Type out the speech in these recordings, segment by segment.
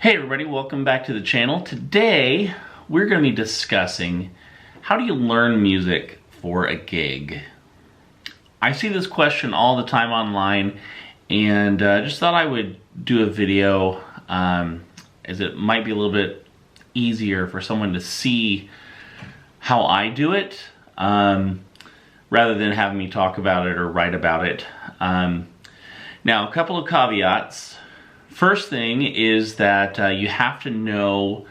Hey everybody, welcome back to the channel. Today we're going to be discussing how do you learn music for a gig. I see this question all the time online and just thought I would do a video as it might be a little bit easier for someone to see how I do it rather than having me talk about it or write about it. Now, a couple of caveats. First thing is that you have to know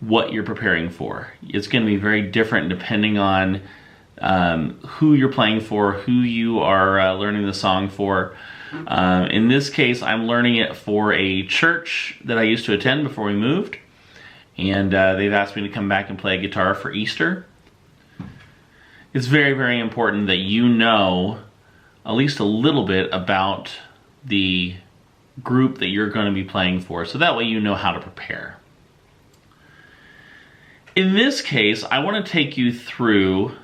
what you're preparing for. It's going to be very different depending on who you're playing for, who you are learning the song for. In this case, I'm learning it for a church that I used to attend before we moved, and they've asked me to come back and play guitar for Easter. It's very, very important that you know at least a little bit about the group that you're going to be playing for, so that way you know how to prepare. In this case, I want to take you through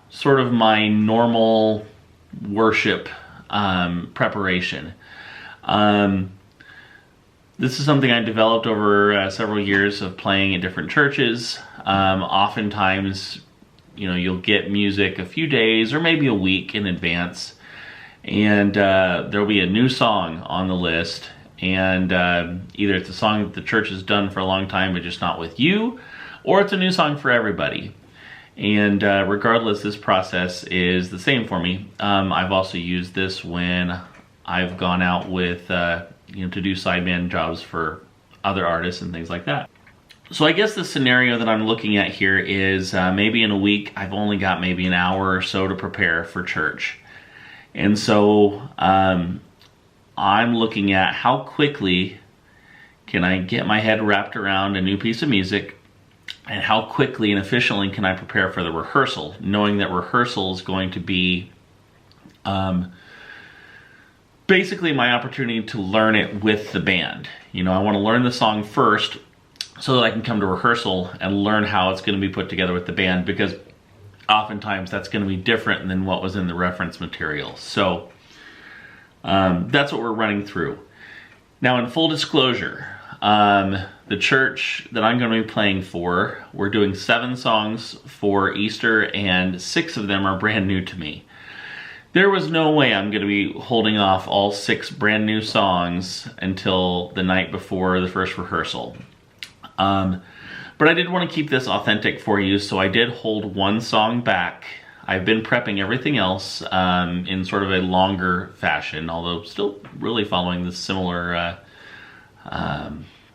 sort of my normal worship preparation. This is something I developed over several years of playing at different churches. Oftentimes, you'll get music a few days or maybe a week in advance, and there'll be a new song on the list, and either it's a song that the church has done for a long time but just not with you, or it's a new song for everybody. And regardless, this process is the same for me. I've also used this when I've gone out with to do sideman jobs for other artists and things like that. So I guess the scenario that I'm looking at here is maybe in a week I've only got maybe an hour or so to prepare for church. And so I'm looking at how quickly can I get my head wrapped around a new piece of music, and how quickly and efficiently can I prepare for the rehearsal, knowing that rehearsal is going to be basically my opportunity to learn it with the band. I want to learn the song first so that I can come to rehearsal and learn how it's going to be put together with the band, because oftentimes that's going to be different than what was in the reference material. So that's what we're running through. Now, in full disclosure, the church that I'm going to be playing for, we're doing 7 songs for Easter, and 6 of them are brand new to me. There was no way I'm going to be holding off all 6 brand new songs until the night before the first rehearsal. But I did want to keep this authentic for you, so I did hold one song back. I've been prepping everything else in sort of a longer fashion, although still really following this similar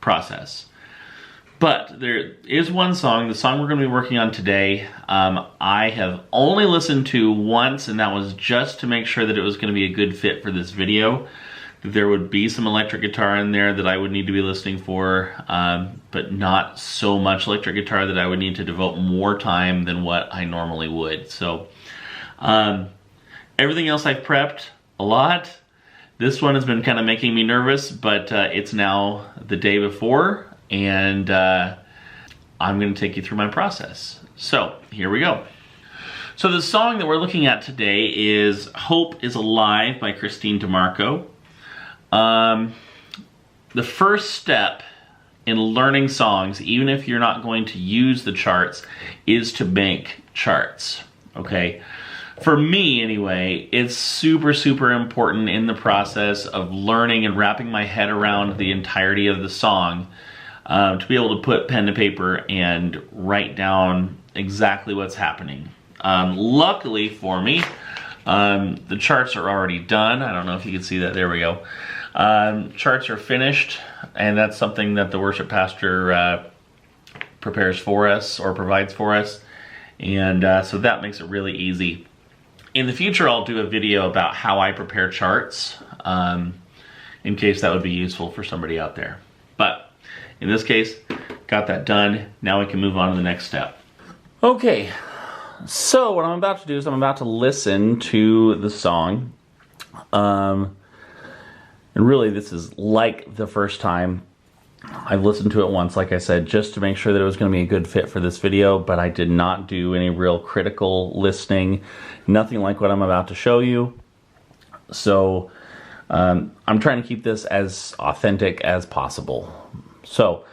process. But there is one song, the song we're going to be working on today, I have only listened to once, and that was just to make sure that it was going to be a good fit for this video. There would be some electric guitar in there that I would need to be listening for, but not so much electric guitar that I would need to devote more time than what I normally would. So everything else I've prepped a lot. This one has been kind of making me nervous, but it's now the day before, and I'm going to take you through my process. So here we go. So the song that we're looking at today is Hope is Alive by Christine DeMarco. The first step in learning songs, even if you're not going to use the charts, is to make charts, okay? For me, anyway, it's super, super important in the process of learning and wrapping my head around the entirety of the song to be able to put pen to paper and write down exactly what's happening. Luckily for me, the charts are already done. I don't know if you can see that. There we go. Charts are finished, and that's something that the worship pastor prepares for us or provides for us, and so that makes it really easy. In the future, I'll do a video about how I prepare charts in case that would be useful for somebody out there. But in this case, got that done. Now we can move on to the next step. Okay, so what I'm about to do is I'm about to listen to the song. And really, this is like the first time. I've listened to it once, like I said, just to make sure that it was going to be a good fit for this video, but I did not do any real critical listening, nothing like what I'm about to show you. So I'm trying to keep this as authentic as possible. So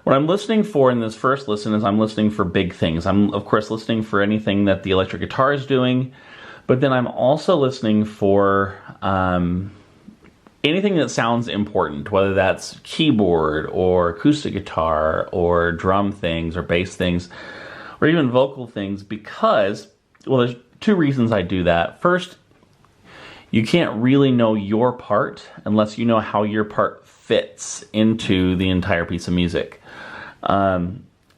what I'm listening for in this first listen is I'm listening for big things. I'm, of course, listening for anything that the electric guitar is doing, but then I'm also listening for anything that sounds important, whether that's keyboard or acoustic guitar or drum things or bass things or even vocal things, because, well, there's two reasons I do that. First, you can't really know your part unless you know how your part fits into the entire piece of music.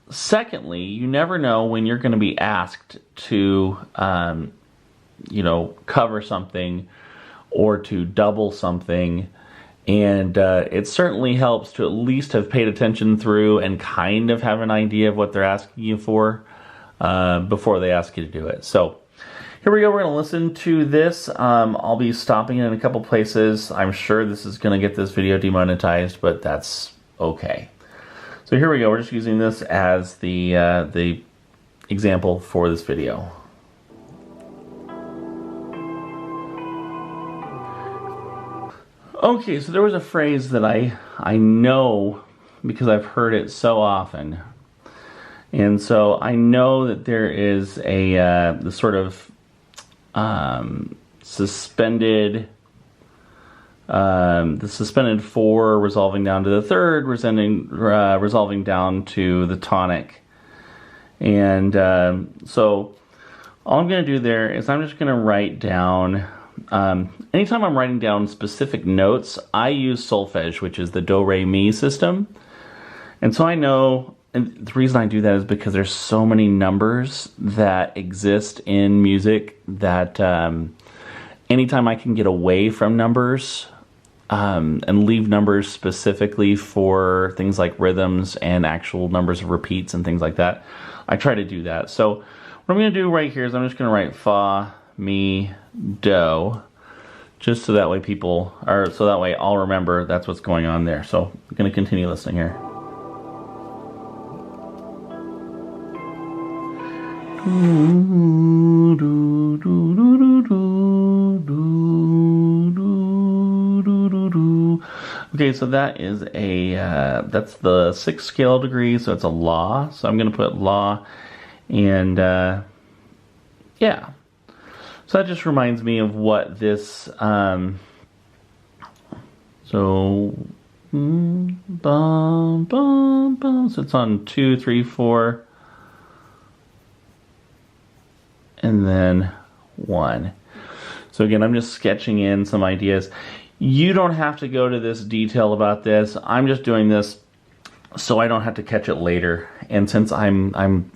Secondly, you never know when you're going to be asked to, cover something or to double something, and it certainly helps to at least have paid attention through and kind of have an idea of what they're asking you for before they ask you to do it. So here we go, we're going to listen to this. I'll be stopping in a couple places. I'm sure this is going to get this video demonetized, but that's okay. So here we go, we're just using this as the example for this video. Okay, so there was a phrase that I know because I've heard it so often. And so I know that there is the sort of suspended 4 resolving down to the 3rd, resolving down to the tonic. And so all I'm going to do there is I'm just going to write down, anytime I'm writing down specific notes, I use solfege, which is the do, re, mi system. And so I know, and the reason I do that is because there's so many numbers that exist in music that anytime I can get away from numbers and leave numbers specifically for things like rhythms and actual numbers of repeats and things like that, I try to do that. So what I'm going to do right here is I'm just going to write fa, mi, do, just so that way so that way I'll remember that's what's going on there. So I'm going to continue listening here. Okay, so that is that's the 6th scale degree, so it's a la. So I'm going to put la, and yeah. So that just reminds me of what this, bum, bum, bum. So it's on 2, 3, 4, and then 1. So again, I'm just sketching in some ideas. You don't have to go to this detail about this. I'm just doing this so I don't have to catch it later. And since I'm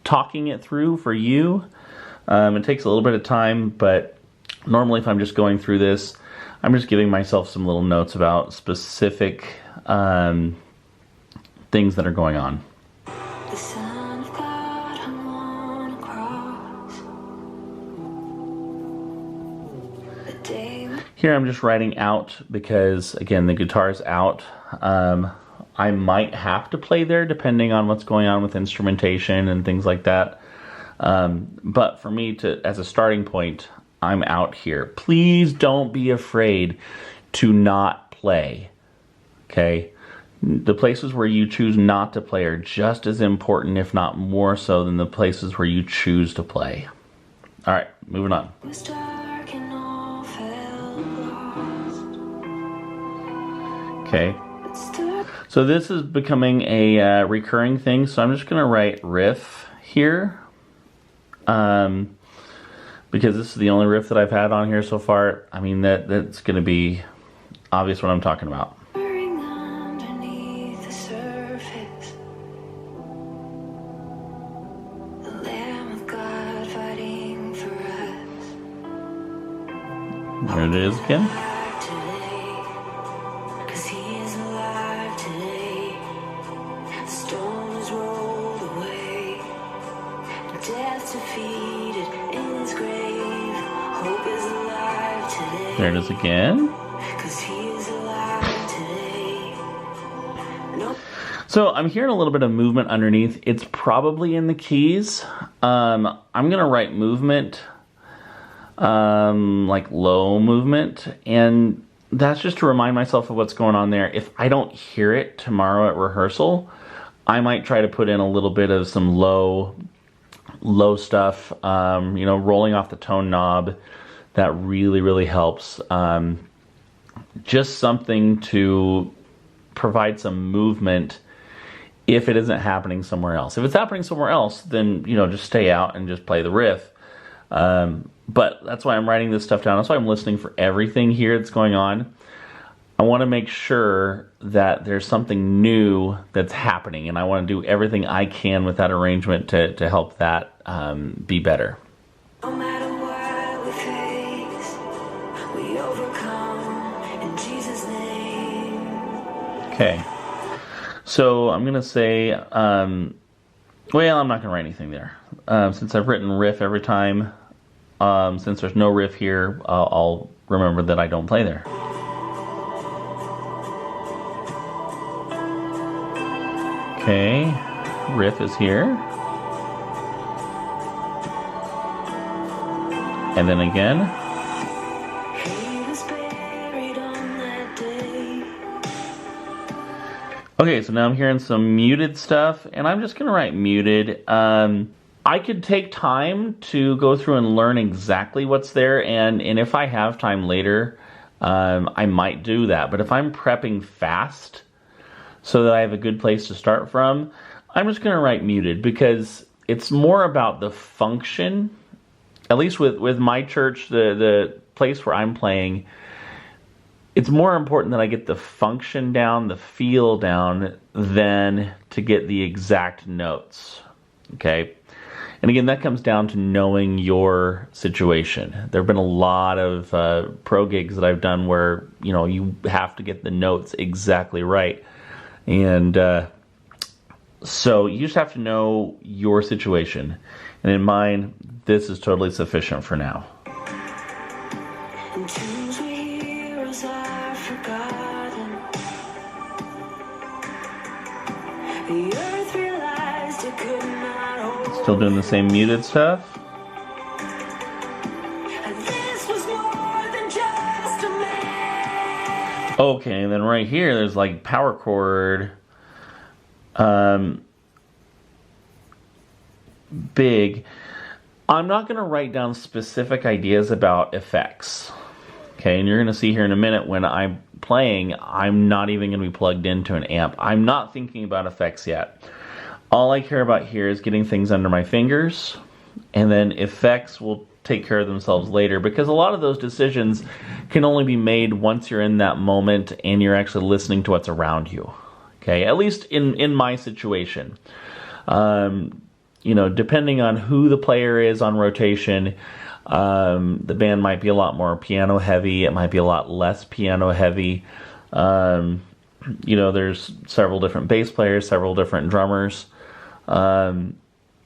talking it through for you, it takes a little bit of time, but normally if I'm just going through this, I'm just giving myself some little notes about specific things that are going on. The Son of God hung on a cross. The day. Here I'm just writing out because, again, the guitar's out. I might have to play there depending on what's going on with instrumentation and things like that. But for me, as a starting point, I'm out here. Please don't be afraid to not play, okay? The places where you choose not to play are just as important, if not more so, than the places where you choose to play. All right, moving on. It was dark and all felt lost. Okay. But still, So this is becoming a recurring thing, so I'm just going to write riff here. Because this is the only riff that I've had on here so far. I mean, that's going to be obvious what I'm talking about. burning underneath the surface. The Lamb of God fighting for us. There it is again. Alive today, 'cause he is alive today. The storm is rolled away. Death's defeated in his grave. Hope is alive today. There it is again. 'Cause he is alive today. No. So I'm hearing a little bit of movement underneath. It's probably in the keys. I'm going to write movement, like low movement. And that's just to remind myself of what's going on there. If I don't hear it tomorrow at rehearsal, I might try to put in a little bit of some low stuff, rolling off the tone knob. That really, really helps. Just something to provide some movement if it isn't happening somewhere else. If it's happening somewhere else, then, just stay out and just play the riff. But that's why I'm writing this stuff down. That's why I'm listening for everything here that's going on. I want to make sure that there's something new that's happening, and I want to do everything I can with that arrangement to help that be better. No matter what we face, we overcome in Jesus' name. Okay. So I'm going to say, I'm not going to write anything there. Since I've written riff every time, since there's no riff here, I'll remember that I don't play there. Okay, riff is here. And then again. He was buried on that day. Okay, so now I'm hearing some muted stuff, and I'm just going to write muted. I could take time to go through and learn exactly what's there, and if I have time later, I might do that. But if I'm prepping fast so that I have a good place to start from, I'm just going to write muted, because it's more about the function. At least with my church, the place where I'm playing, it's more important that I get the function down, the feel down, than to get the exact notes. Okay? And again, that comes down to knowing your situation. There have been a lot of pro gigs that I've done where, you have to get the notes exactly right. And so you just have to know your situation. And in mine, this is totally sufficient for now. And tunes we heroes are forgotten. The earth realized it could not hold. Still doing the same muted stuff. And this was more than just a man. Okay, and then right here, there's like power chord. Big. I'm not going to write down specific ideas about effects. Okay, and you're going to see here in a minute when I'm playing, I'm not even going to be plugged into an amp. I'm not thinking about effects yet. All I care about here is getting things under my fingers, and then effects will take care of themselves later, because a lot of those decisions can only be made once you're in that moment and you're actually listening to what's around you. Okay, at least in my situation. Depending on who the player is on rotation, the band might be a lot more piano heavy. It might be a lot less piano heavy. There's several different bass players, several different drummers. And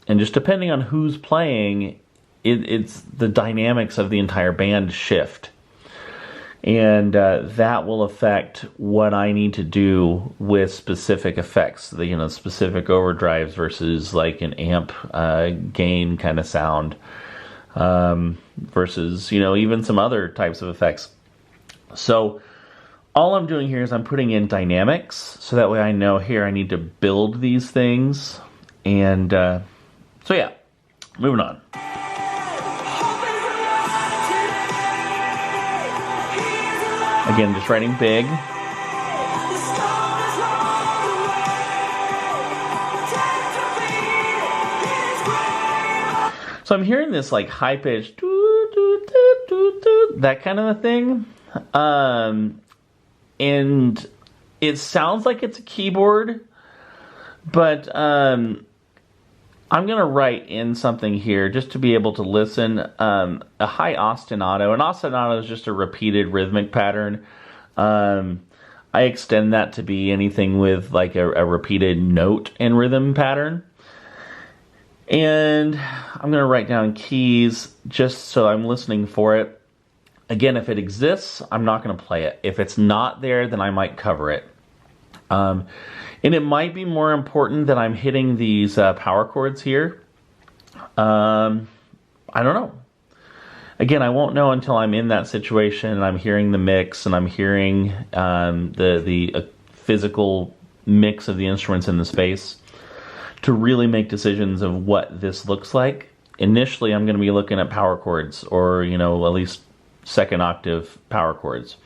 just depending on who's playing, it's the dynamics of the entire band shift. And that will affect what I need to do with specific effects. Specific overdrives versus like an amp gain kind of sound. Versus, even some other types of effects. So all I'm doing here is I'm putting in dynamics, so that way I know here I need to build these things. And so yeah, moving on. Again, just writing big. So I'm hearing this like high pitched that kind of a thing. And it sounds like it's a keyboard, but I'm going to write in something here just to be able to listen. A high ostinato. An ostinato is just a repeated rhythmic pattern. I extend that to be anything with like a repeated note and rhythm pattern. And I'm going to write down keys just so I'm listening for it. Again, if it exists, I'm not going to play it. If it's not there, then I might cover it. And it might be more important that I'm hitting these power chords here. I don't know. Again, I won't know until I'm in that situation and I'm hearing the mix and I'm hearing the physical mix of the instruments in the space to really make decisions of what this looks like. Initially, I'm going to be looking at power chords, or at least second octave power chords.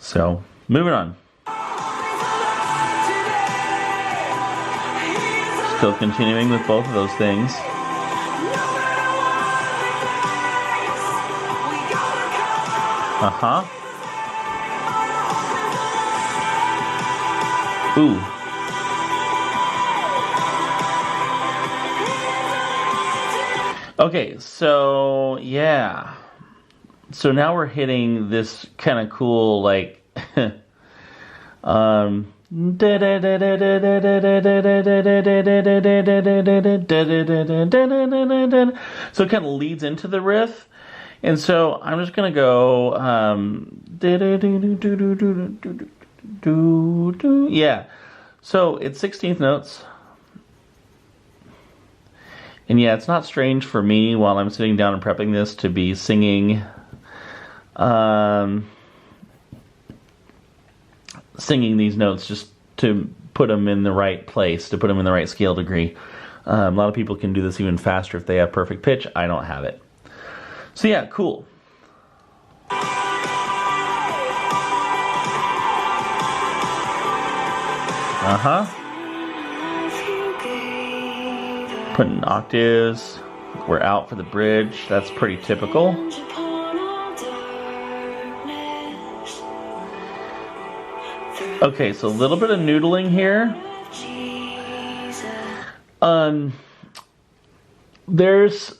So, moving on. Still continuing with both of those things. Uh-huh. Ooh. Okay, so yeah. So now we're hitting this kind of cool, like, so it kind of leads into the riff. And so I'm just going to go, yeah. So it's 16th notes. And yeah, it's not strange for me while I'm sitting down and prepping this to be singing, singing these notes just to put them in the right place, to put them in the right scale degree. A lot of people can do this even faster if they have perfect pitch. I don't have it. So yeah, cool. Uh-huh. Putting octaves. We're out for the bridge. That's pretty typical. Okay, so a little bit of noodling here. There's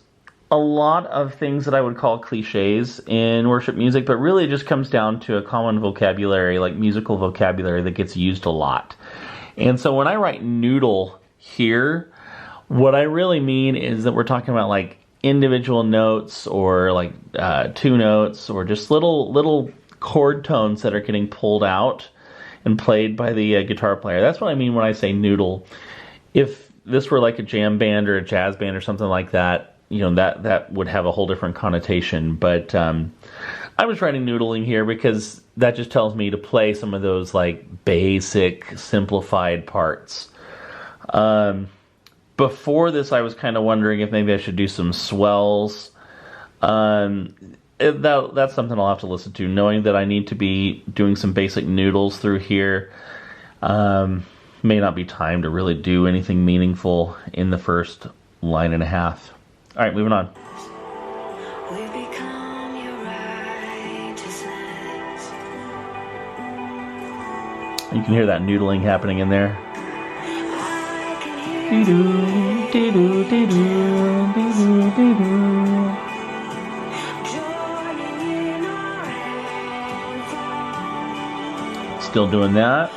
a lot of things that I would call cliches in worship music, but really it just comes down to a common vocabulary, like musical vocabulary that gets used a lot. And so when I write noodle here, what I really mean is that we're talking about like individual notes, or like 2 notes, or just little chord tones that are getting pulled out and played by the guitar player. That's what I mean when I say noodle. If this were like a jam band or a jazz band or something like that, that would have a whole different connotation. But I was writing noodling here because that just tells me to play some of those like basic simplified parts. Before this, I was kind of wondering if maybe I should do some swells. That's something I'll have to listen to, knowing that I need to be doing some basic noodles through here. May not be time to really do anything meaningful in the first line and a half. All right, moving on. You can hear that noodling happening in there. Still doing that.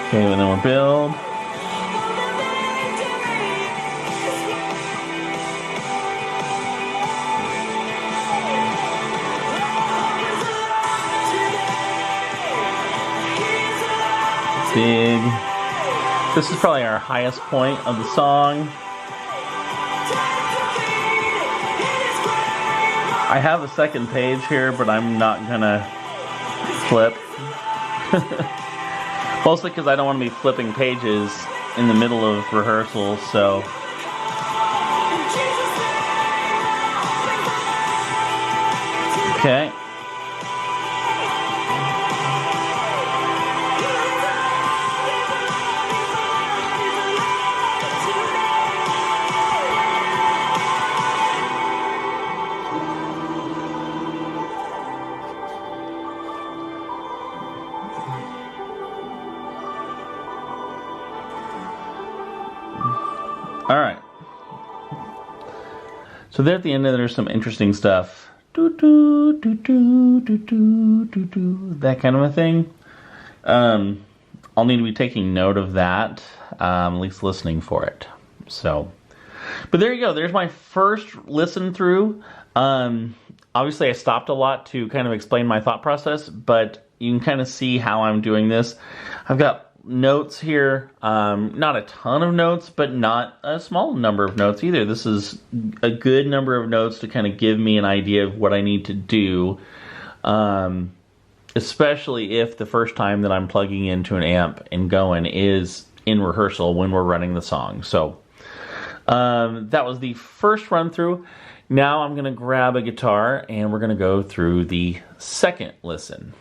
Okay, and then we'll build. Big. This is probably our highest point of the song. I have a second page here, but I'm not gonna flip. Mostly because I don't want to be flipping pages in the middle of rehearsal, so. Okay. All right. So there at the end, there's some interesting stuff. That kind of a thing. I'll need to be taking note of that, at least listening for it. So, but there you go. There's my first listen through. Obviously, I stopped a lot to kind of explain my thought process, but you can kind of see how I'm doing this. I've got notes here, not a ton of notes, but not a small number of notes either. This is a good number of notes to kind of give me an idea of what I need to do, especially if the first time that I'm plugging into an amp and going is in rehearsal when we're running the song. So that was the first run through. Now I'm going to grab a guitar and we're going to go through the second listen.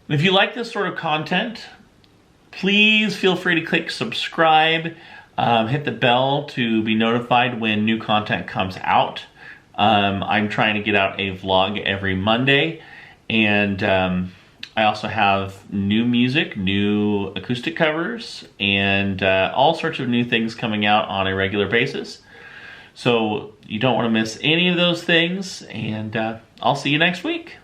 If you like this sort of content, please feel free to click subscribe, hit the bell to be notified when new content comes out. I'm trying to get out a vlog every Monday, and I also have new music, new acoustic covers, and all sorts of new things coming out on a regular basis. So you don't want to miss any of those things, and I'll see you next week.